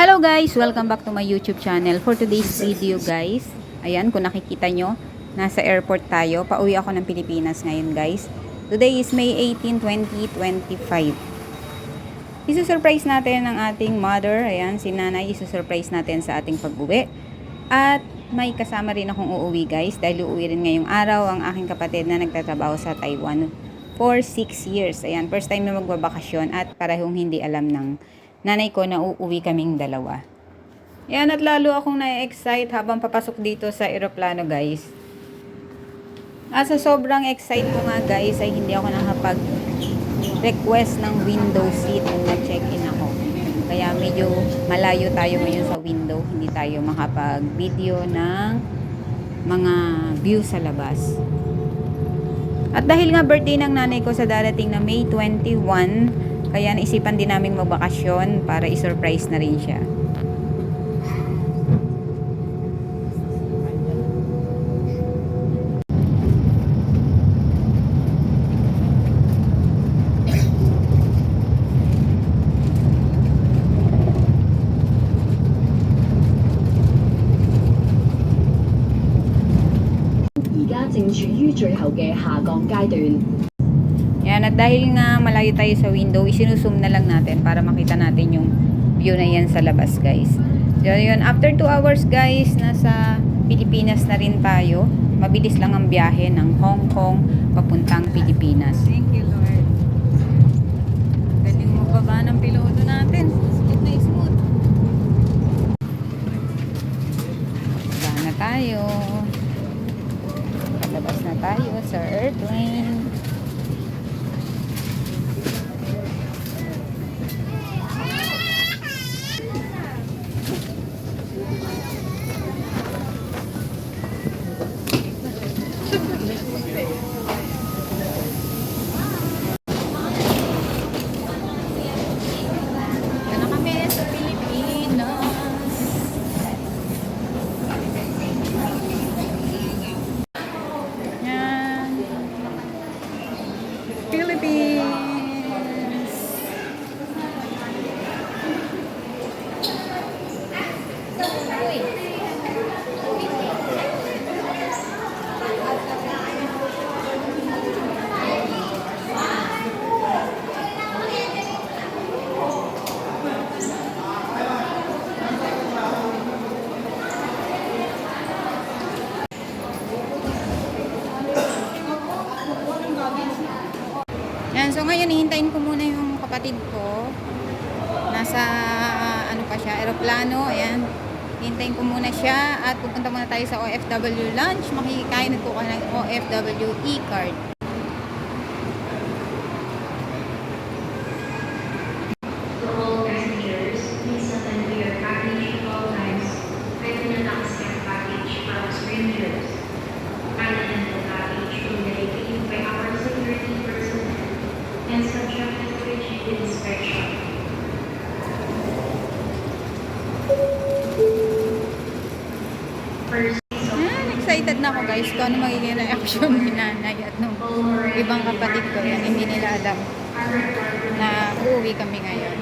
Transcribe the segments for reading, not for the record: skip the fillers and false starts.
Hello guys! Welcome back to my YouTube channel. For today's video guys, ayan kung nakikita nyo, nasa airport tayo. Pauwi ako ng Pilipinas ngayon guys. Today is May 18, 2025. Isusurprise natin ang ating mother. Ayan, si nanay isusurprise natin sa ating pag-uwi. At may kasama rin akong uuwi guys. Dahil uuwi rin ngayong araw ang aking kapatid na nagtatrabaho sa Taiwan for 6 years. Ayan, first time na magbabakasyon at parehong hindi alam ng nanay ko na uuwi kaming dalawa. Yan, at lalo akong na-excite habang papasok dito sa eroplano guys. At sa sobrang excite ko nga guys ay hindi ako nakapag-request ng window seat nung nag-check-in ako. Kaya medyo malayo tayo ngayon sa window. Hindi tayo makapag-video ng mga view sa labas. At dahil nga birthday ng nanay ko sa darating na May 21, kaya naisipan din naming magbakasyon para i-surprise na rin siya. Yan, at dahil nga malayo tayo sa window, isinusum na lang natin para makita natin yung view na yan sa labas guys. So yun, after 2 hours guys, nasa Pilipinas na rin tayo. Mabilis lang ang biyahe ng Hong Kong papuntang Pilipinas. Thank you Lord. Galing mo baba ng piloto natin. Smooth na smooth. Baba na tayo. Palabas na tayo sa airplane. Yan, so ngayon hihintayin ko muna yung kapatid ko. Nasa ano pa siya, eroplano. Ayan. Hihintayin ko muna siya at pupunta muna tayo sa OFW lunch. Makikikain ko ng OFW e-card. Excited na ako guys kung ano magiging reaction ni nanay at nung ibang kapatid ko. Yan, hindi nila alam na uuwi kami ngayon.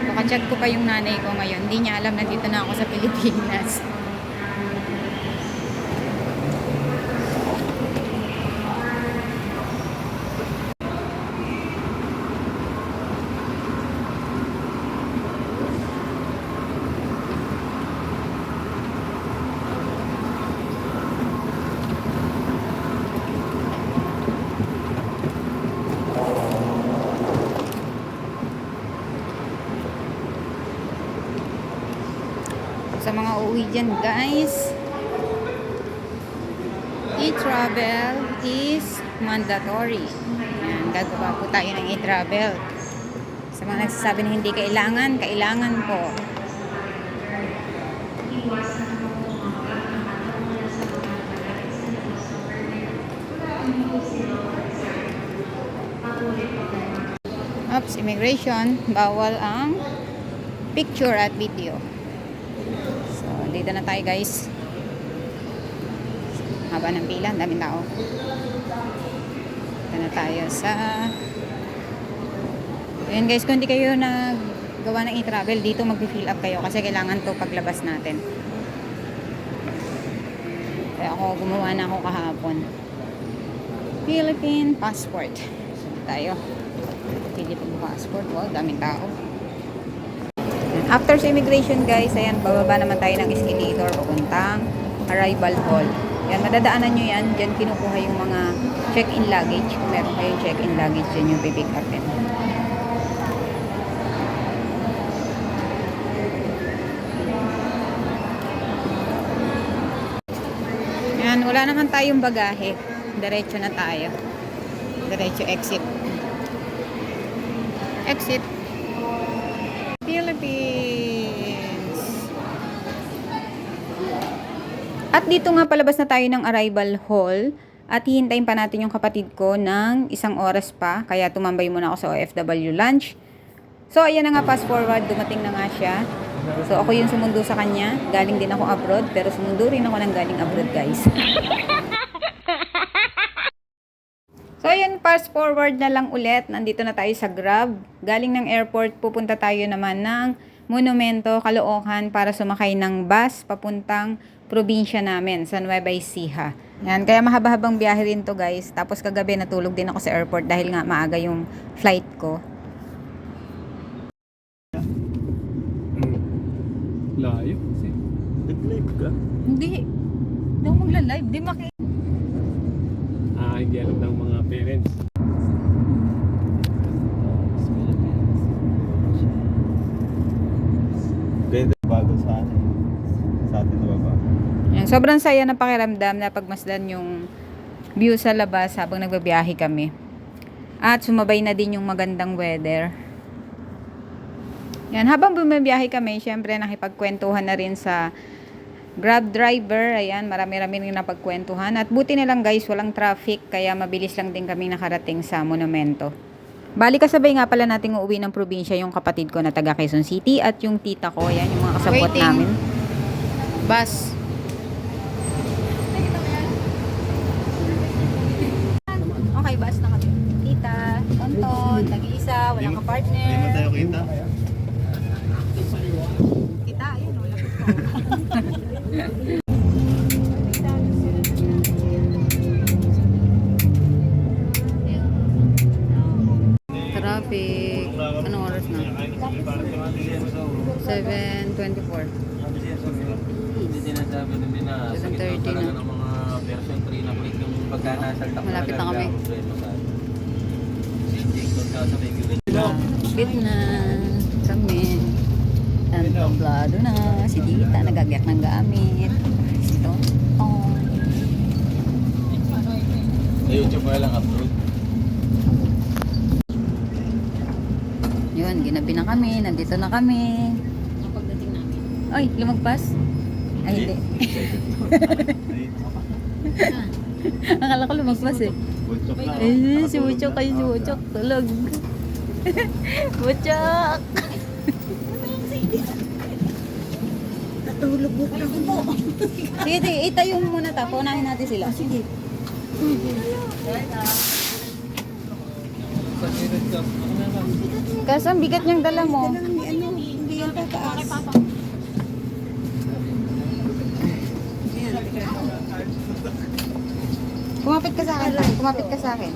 So, kachat ko pa yung nanay ko ngayon. Hindi niya alam na dito na ako sa Pilipinas. Sa mga uuwi dyan guys, e-travel is mandatory. Yan, gagawa po tayo ng e-travel. Sa mga nagsasabi na hindi kailangan, kailangan po. Oops, immigration, bawal ang picture at video. Dito na tayo guys. Haba ng pila, daming tao. Dito na tayo sa Ayan guys, kung hindi kayo gawa ng e-travel, dito mag-fill up kayo kasi kailangan to paglabas natin. Kaya ako, gumawa na ako kahapon. Philippine passport. So, tayo. Philippine passport. Wow, daming tao. After sa immigration guys, ayan, bababa naman tayo ng escalator papuntang arrival hall. Yan, madadaanan nyo yan. Diyan kinukuha yung mga check-in luggage. Kung meron kayong check-in luggage, dyan yung pipick upin. Yan, wala naman tayong bagahe. Diretso na tayo. Diretso exit. Exit. Philippines. At dito nga palabas na tayo ng arrival hall at hihintayin pa natin yung kapatid ko ng 1 oras pa, kaya tumambay muna ako sa OFW lunch. So ayan na nga, fast forward, dumating na nga siya. So ako yung sumundo sa kanya, galing din ako abroad, pero sumundo rin ako ng galing abroad guys. So ayan, fast forward na lang ulit, nandito na tayo sa Grab. Galing ng airport, pupunta tayo naman ng Monumento, Caloocan para sumakay ng bus papuntang probinsya namin sa Nueva Ecija. Yan, kaya mahaba-habang biyahe rin to guys. Tapos kagabi natulog din ako sa airport dahil nga maaga yung flight ko. Layo kasi. Nag-live ka? Hindi. Hindi ako magla-live. Di Hindi alam ng mga parents. Ganda bago sa atin. Sa atin na baba. Yan, sobrang saya na pakiramdam na pagmasdan yung view sa labas habang nagbabiyahe kami. At sumabay na din yung magandang weather. Yan, habang bumabiyahe kami, syempre nakipagkwentuhan na rin sa Grab driver. Ayan, marami-rami rin napagkwentuhan. At buti na lang guys, walang traffic, kaya mabilis lang din kami nakarating sa Monumento. Bali kasabay nga pala nating uuwi ng probinsya yung kapatid ko na taga Quezon City at yung tita ko. Ayan, yung mga kasabot namin. Bus. Okay, bus na kami. Tita, Tonton, nag-iisa, walang kapartner. Hindi mo tayo kita. Kita, ayun, wala ko. Traffic. Anong oras na? 7:24. Hindi sinasabi din na 7:30 na. ng mga version 3 na click yung pagkanasal takbo. Malapit na kami. Malapit Na kami. Entablado na. Si Tita nagagyak ng gamit. Si Tonton. Sa YouTube mo lang upload. Yun, ginabi na kami. Nandito na kami. Pagdating namin. Ay, lumagpas? Ay, hindi. Akala ko lumagpas eh. Butchok na. Eh, si Butchok kayo, si Butchok. Tulog. Butchok! Natulog mo ka po. Sige, sige. Itayo mo muna ta. Paunahin natin sila. Sige. Kasi ang bigat niyang dala mo. Hindi yan tataas. Kumapit ka sa akin. Kumapit ka sa akin.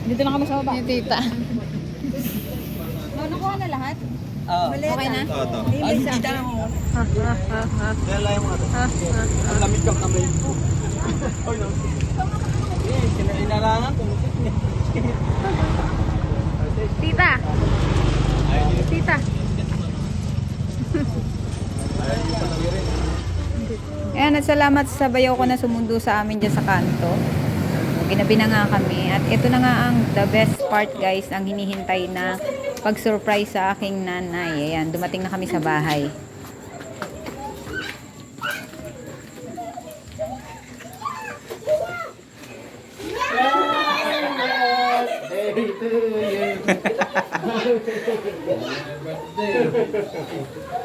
Dito na kami sa baba. Yung tita. Nakuha na lahat? Okay na? Ito. Ay, kita na mo. Kaya lang yung mga ito. Ang lamig kang kamay ko. Oy, no. Inalangan ko. Tita! Tita! Ayan, at salamat sa bayaw ko na sumundo sa amin dyan sa kanto. Ginabi na nga kami. At ito na nga ang the best part guys, ang hinihintay na pag-surprise sa aking nanay. Ayan, dumating na kami sa bahay.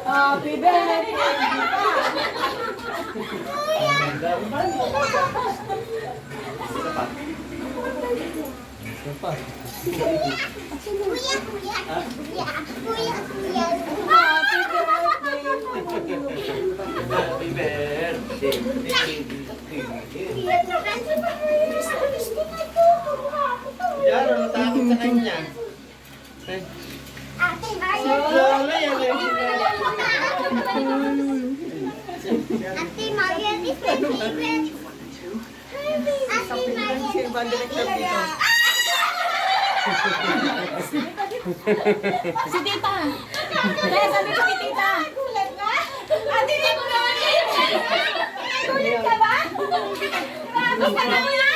Happy birthday! Happy birthday. Yan, natakot sa kanya. Lola, yan eh. Ate Maria, this is my favorite. Ate Maria, Si Tita! Kaya sabi ko si Tita! Gulat ka? Ate, hindi ko naman yan. Gulat ka ba? Grabe ka naman yan.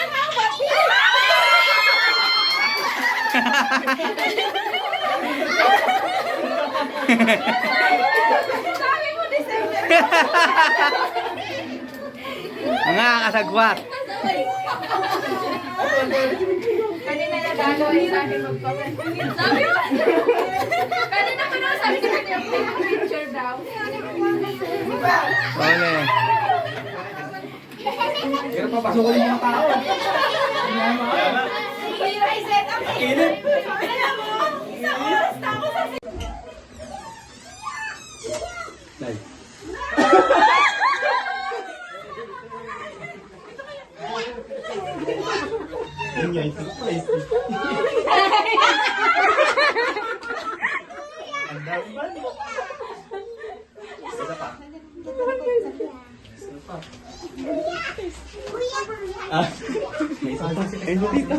Sabi mo, December. Mga kasagwat. Kanina na gagawin sa akin magpapit. Sabi mo! Kanina ko na sabi ko niya, picture daw. Ole. I-set up. Alam mo, isang oras na ako sa Yun yung surprise. Ah, may isa pa. Ay, dito.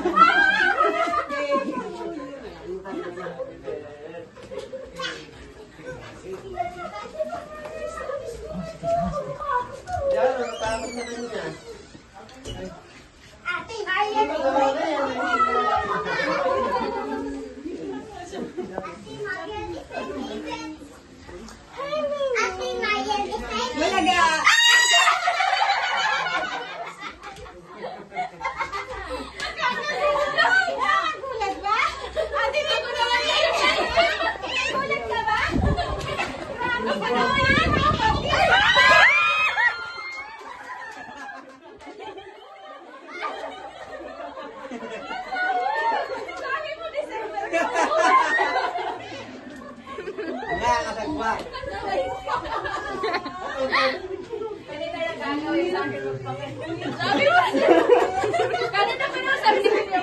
Yan, natakot sa kanya. Ate Maria, this is my favorite. Ate Maria, this is my favorite. Gulat ba? Ate, hindi ko naman yan. Gulat ka ba? Grabe ka naman yan. Sabi mo, December. Mga kasagwat. Kanina na gagawin sa akin magpapit. Sabi mo! Kanina ko na sabi ko niya,